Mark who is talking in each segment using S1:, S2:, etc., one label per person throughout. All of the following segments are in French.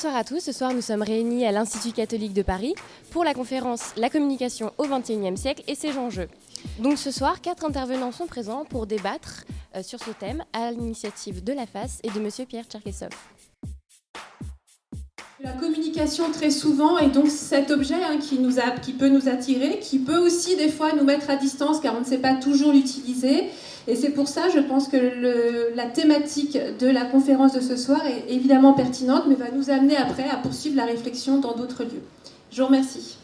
S1: Bonsoir à tous, ce soir nous sommes réunis à l'Institut catholique de Paris pour la conférence La communication au XXIe siècle et ses enjeux. Donc ce soir, 4 intervenants sont présents pour débattre sur ce thème à l'initiative de la FAS et de Monsieur Pierre Tcherkessov.
S2: La communication très souvent est donc cet objet qui peut nous attirer, qui peut aussi des fois nous mettre à distance car on ne sait pas toujours l'utiliser. Et c'est pour ça, je pense que la thématique de la conférence de ce soir est évidemment pertinente, mais va nous amener après à poursuivre la réflexion dans d'autres lieux. Je vous remercie.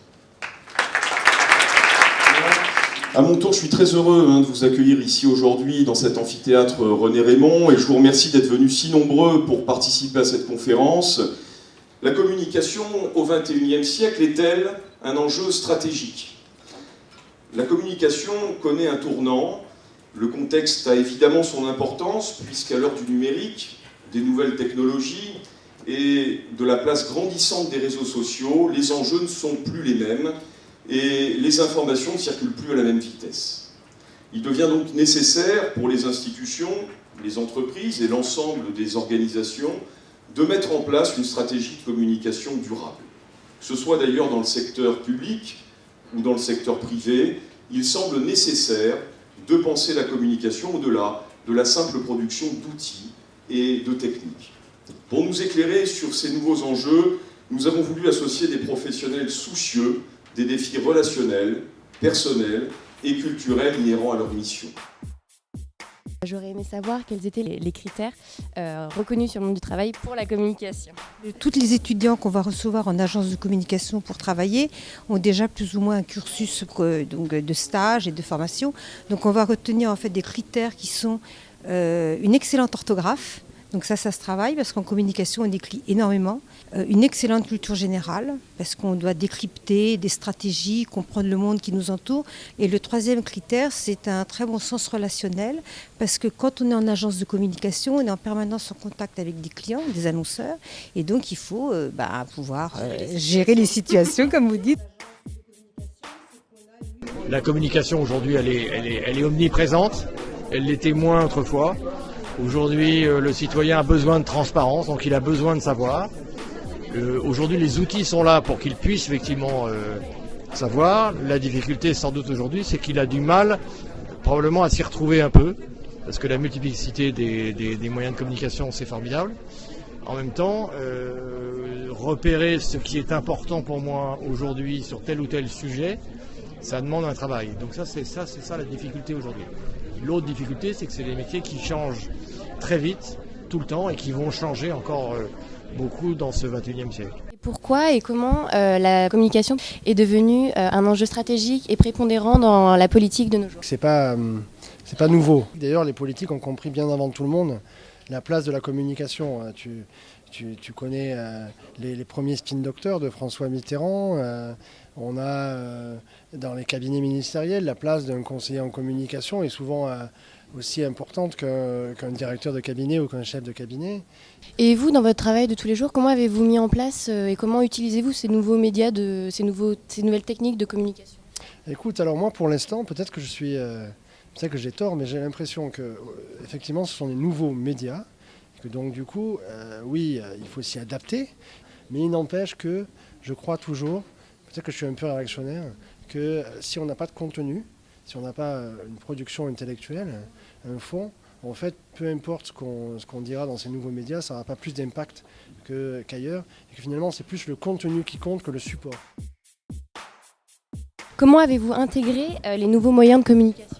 S3: À mon tour, je suis très heureux de vous accueillir ici aujourd'hui dans cet amphithéâtre René Raymond et je vous remercie d'être venus si nombreux pour participer à cette conférence. La communication au XXIe siècle est-elle un enjeu stratégique ? La communication connaît un tournant. Le contexte a évidemment son importance puisqu'à l'heure du numérique, des nouvelles technologies et de la place grandissante des réseaux sociaux, les enjeux ne sont plus les mêmes et les informations ne circulent plus à la même vitesse. Il devient donc nécessaire pour les institutions, les entreprises et l'ensemble des organisations de mettre en place une stratégie de communication durable. Que ce soit d'ailleurs dans le secteur public ou dans le secteur privé, il semble nécessaire de penser la communication au-delà de la simple production d'outils et de techniques. Pour nous éclairer sur ces nouveaux enjeux, nous avons voulu associer des professionnels soucieux des défis relationnels, personnels et culturels inhérents à leur mission.
S1: J'aurais aimé savoir quels étaient les critères reconnus sur le monde du travail pour la communication.
S4: Tous les étudiants qu'on va recevoir en agence de communication pour travailler ont déjà plus ou moins un cursus de stage et de formation. Donc on va retenir en fait des critères qui sont une excellente orthographe. Donc ça se travaille parce qu'en communication, on écrit énormément. Une excellente culture générale, parce qu'on doit décrypter des stratégies, comprendre le monde qui nous entoure. Et le troisième critère, c'est un très bon sens relationnel, parce que quand on est en agence de communication, on est en permanence en contact avec des clients, des annonceurs. Et donc il faut pouvoir gérer les situations, comme vous dites.
S5: La communication aujourd'hui, elle est omniprésente. Elle l'était moins autrefois. Aujourd'hui, le citoyen a besoin de transparence, donc il a besoin de savoir. Aujourd'hui, les outils sont là pour qu'il puisse effectivement savoir. La difficulté, sans doute aujourd'hui, c'est qu'il a du mal probablement à s'y retrouver un peu, parce que la multiplicité des moyens de communication, c'est formidable. En même temps, repérer ce qui est important pour moi aujourd'hui sur tel ou tel sujet, ça demande un travail. Donc c'est ça la difficulté aujourd'hui. L'autre difficulté, c'est que c'est des métiers qui changent très vite, tout le temps, et qui vont changer encore beaucoup dans ce XXIe siècle.
S1: Pourquoi et comment la communication est devenue un enjeu stratégique et prépondérant dans la politique de nos jours ?
S6: C'est pas nouveau. D'ailleurs, les politiques ont compris bien avant tout le monde la place de la communication. Tu connais les premiers spin doctors de François Mitterrand. On a dans les cabinets ministériels la place d'un conseiller en communication est souvent aussi importante qu'un directeur de cabinet ou qu'un chef de cabinet.
S1: Et vous, dans votre travail de tous les jours, comment avez-vous mis en place et comment utilisez-vous ces nouveaux médias, ces nouvelles techniques de communication ?
S6: Écoute, alors moi pour l'instant, peut-être que j'ai tort, mais j'ai l'impression que effectivement ce sont des nouveaux médias. Que donc du coup, oui, il faut s'y adapter, mais il n'empêche que je crois toujours, peut-être que je suis un peu réactionnaire, que si on n'a pas de contenu, si on n'a pas une production intellectuelle, un fond, en fait, peu importe ce qu'on dira dans ces nouveaux médias, ça n'aura pas plus d'impact qu'ailleurs, et que finalement c'est plus le contenu qui compte que le support.
S1: Comment avez-vous intégré les nouveaux moyens de communication ?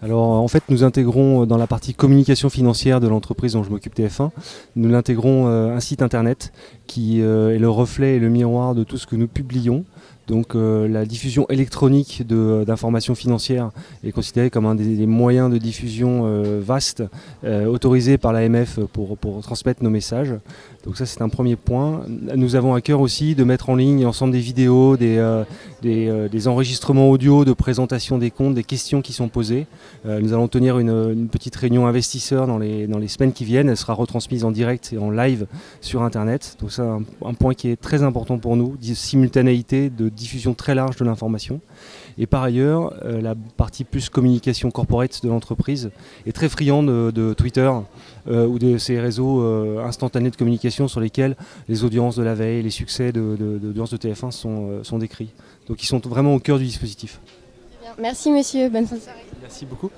S7: Alors en fait nous intégrons dans la partie communication financière de l'entreprise dont je m'occupe TF1, nous l'intégrons un site internet qui est le reflet et le miroir de tout ce que nous publions. Donc la diffusion électronique d'informations financières est considérée comme un des moyens de diffusion vastes autorisés par l'AMF pour transmettre nos messages. Donc ça c'est un premier point. Nous avons à cœur aussi de mettre en ligne l'ensemble des vidéos, des enregistrements audio de présentation des comptes, des questions qui sont posées. Nous allons tenir une petite réunion investisseurs dans les semaines qui viennent. Elle sera retransmise en direct et en live sur internet. Donc c'est un point qui est très important pour nous, simultanéité de diffusion très large de l'information. Et par ailleurs, la partie plus communication corporate de l'entreprise est très friande de Twitter ou de ces réseaux instantanés de communication sur lesquels les audiences de la veille, les succès d'audience de TF1 sont décrits. Donc ils sont vraiment au cœur du dispositif.
S1: Merci monsieur, bonne fin de soirée.
S7: Merci beaucoup.